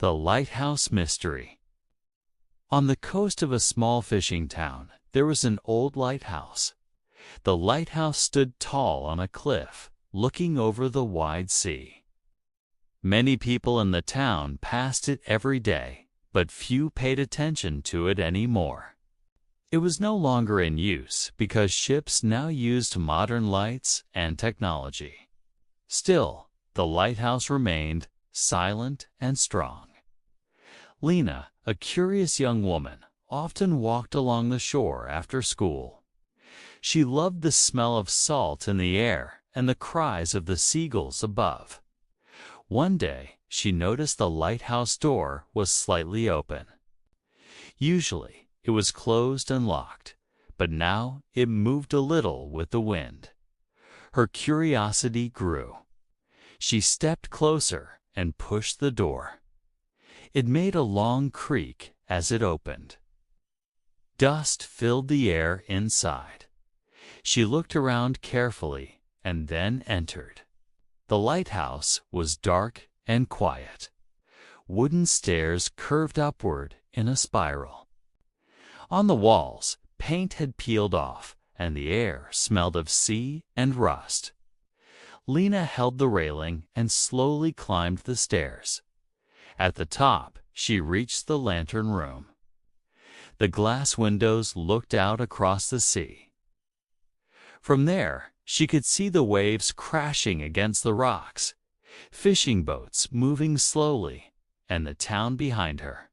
The Lighthouse Mystery. On the coast of a small fishing town, there was an old lighthouse. The lighthouse stood tall on a cliff, looking over the wide sea. Many people in the town passed it every day, but few paid attention to it anymore. It was no longer in use because ships now used modern lights and technology. Still, the lighthouse remained silent and strong. Lena, a curious young woman, often walked along the shore after school. She loved the smell of salt in the air and the cries of the seagulls above. One day, she noticed the lighthouse door was slightly open. Usually, it was closed and locked, but now it moved a little with the wind. Her curiosity grew. She stepped closer and pushed the door. It made a long creak as it opened. Dust filled the air inside. She looked around carefully and then entered. The lighthouse was dark and quiet. Wooden stairs curved upward in a spiral. On the walls, paint had peeled off, and the air smelled of sea and rust. Lena held the railing and slowly climbed the stairs. At the top, she reached the lantern room. The glass windows looked out across the sea. From there, she could see the waves crashing against the rocks, fishing boats moving slowly, and the town behind her.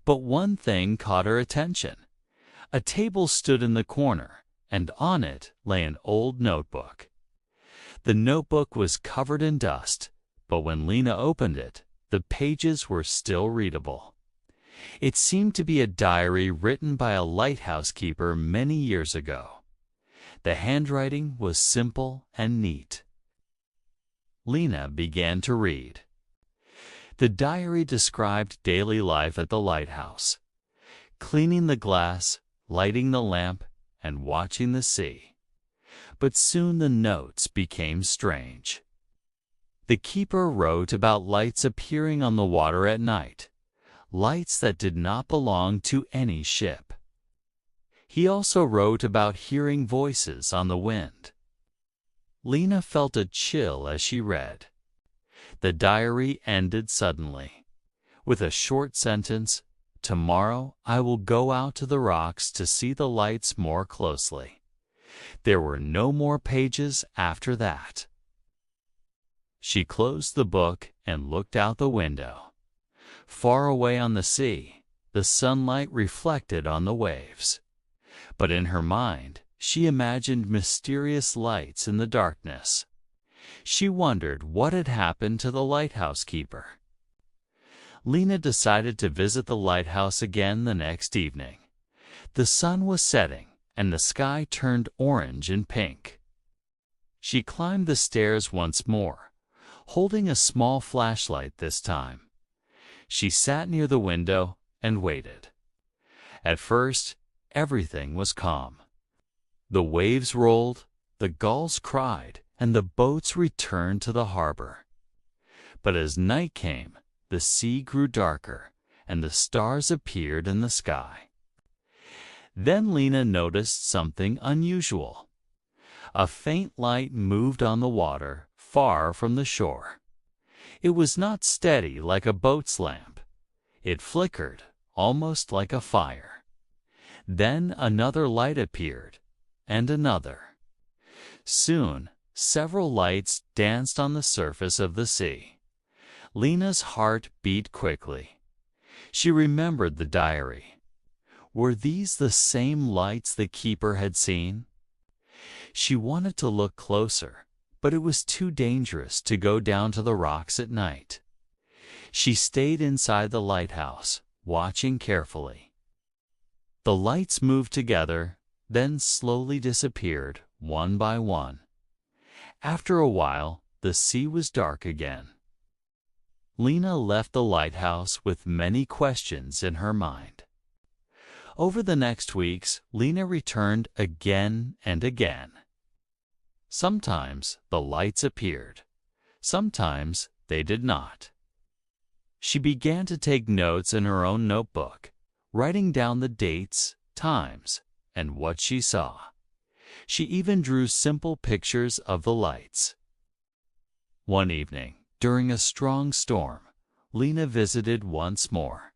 But one thing caught her attention. A table stood in the corner, and on it lay an old notebook. The notebook was covered in dust, but when Lena opened it, the pages were still readable. It seemed to be a diary written by a lighthouse keeper many years ago. The handwriting was simple and neat. Lena began to read. The diary described daily life at the lighthouse, cleaning the glass, lighting the lamp, and watching the sea. But soon the notes became strange. The keeper wrote about lights appearing on the water at night, lights that did not belong to any ship. He also wrote about hearing voices on the wind. Lena felt a chill as she read. The diary ended suddenly, with a short sentence, "Tomorrow I will go out to the rocks to see the lights more closely." There were no more pages after that. She closed the book and looked out the window. Far away on the sea, the sunlight reflected on the waves. But in her mind, she imagined mysterious lights in the darkness. She wondered what had happened to the lighthouse keeper. Lena decided to visit the lighthouse again the next evening. The sun was setting, and the sky turned orange and pink. She climbed the stairs once more, holding a small flashlight this time. She sat near the window and waited. At first, everything was calm. The waves rolled, the gulls cried, and the boats returned to the harbor. But as night came, the sea grew darker, and the stars appeared in the sky. Then Lena noticed something unusual. A faint light moved on the water, far from the shore. It was not steady like a boat's lamp. It flickered, almost like a fire. Then another light appeared, and another. Soon, several lights danced on the surface of the sea. Lena's heart beat quickly. She remembered the diary. Were these the same lights the keeper had seen? She wanted to look closer, but it was too dangerous to go down to the rocks at night. She stayed inside the lighthouse, watching carefully. The lights moved together, then slowly disappeared, one by one. After a while, the sea was dark again. Lena left the lighthouse with many questions in her mind. Over the next weeks, Lena returned again and again. Sometimes the lights appeared. Sometimes they did not. She began to take notes in her own notebook, writing down the dates, times, and what she saw. She even drew simple pictures of the lights. One evening, during a strong storm, Lena visited once more.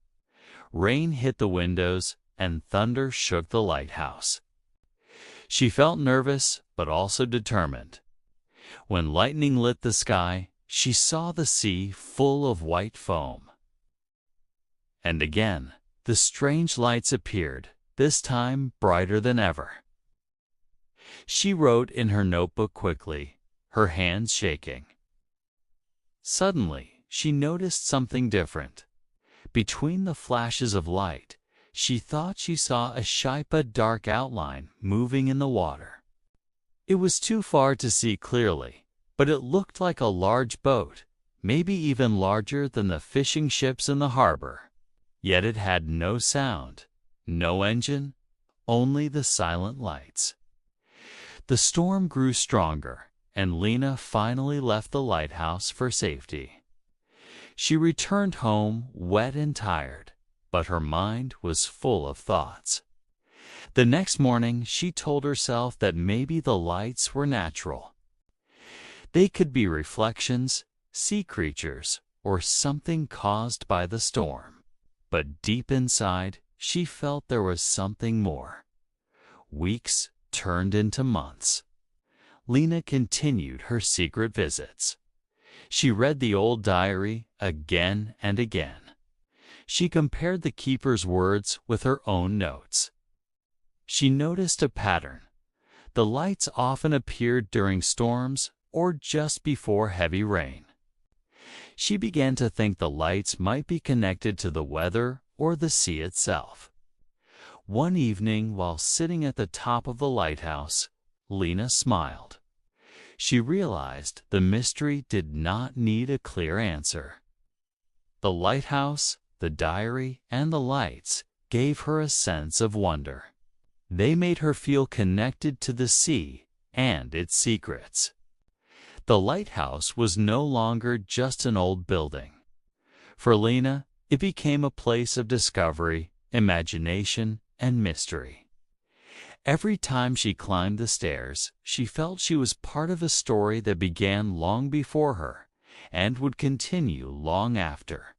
Rain hit the windows and thunder shook the lighthouse. She felt nervous but also determined. When lightning lit the sky, she saw the sea full of white foam. And again, the strange lights appeared, this time brighter than ever. She wrote in her notebook quickly, her hands shaking. Suddenly, she noticed something different. Between the flashes of light, she thought she saw a shape, a dark outline, moving in the water. It was too far to see clearly, but it looked like a large boat, maybe even larger than the fishing ships in the harbor. Yet it had no sound, no engine, only the silent lights. The storm grew stronger, and Lena finally left the lighthouse for safety. She returned home wet and tired, but her mind was full of thoughts. The next morning, she told herself that maybe the lights were natural. They could be reflections, sea creatures, or something caused by the storm. But deep inside, she felt there was something more. Weeks turned into months. Lena continued her secret visits. She read the old diary again and again. She compared the keeper's words with her own notes. She noticed a pattern. The lights often appeared during storms or just before heavy rain. She began to think the lights might be connected to the weather or the sea itself. One evening, while sitting at the top of the lighthouse, Lena smiled. She realized the mystery did not need a clear answer. The lighthouse, the diary, and the lights gave her a sense of wonder. They made her feel connected to the sea and its secrets. The lighthouse was no longer just an old building. For Lena, it became a place of discovery, imagination, and mystery. Every time she climbed the stairs, she felt she was part of a story that began long before her and would continue long after.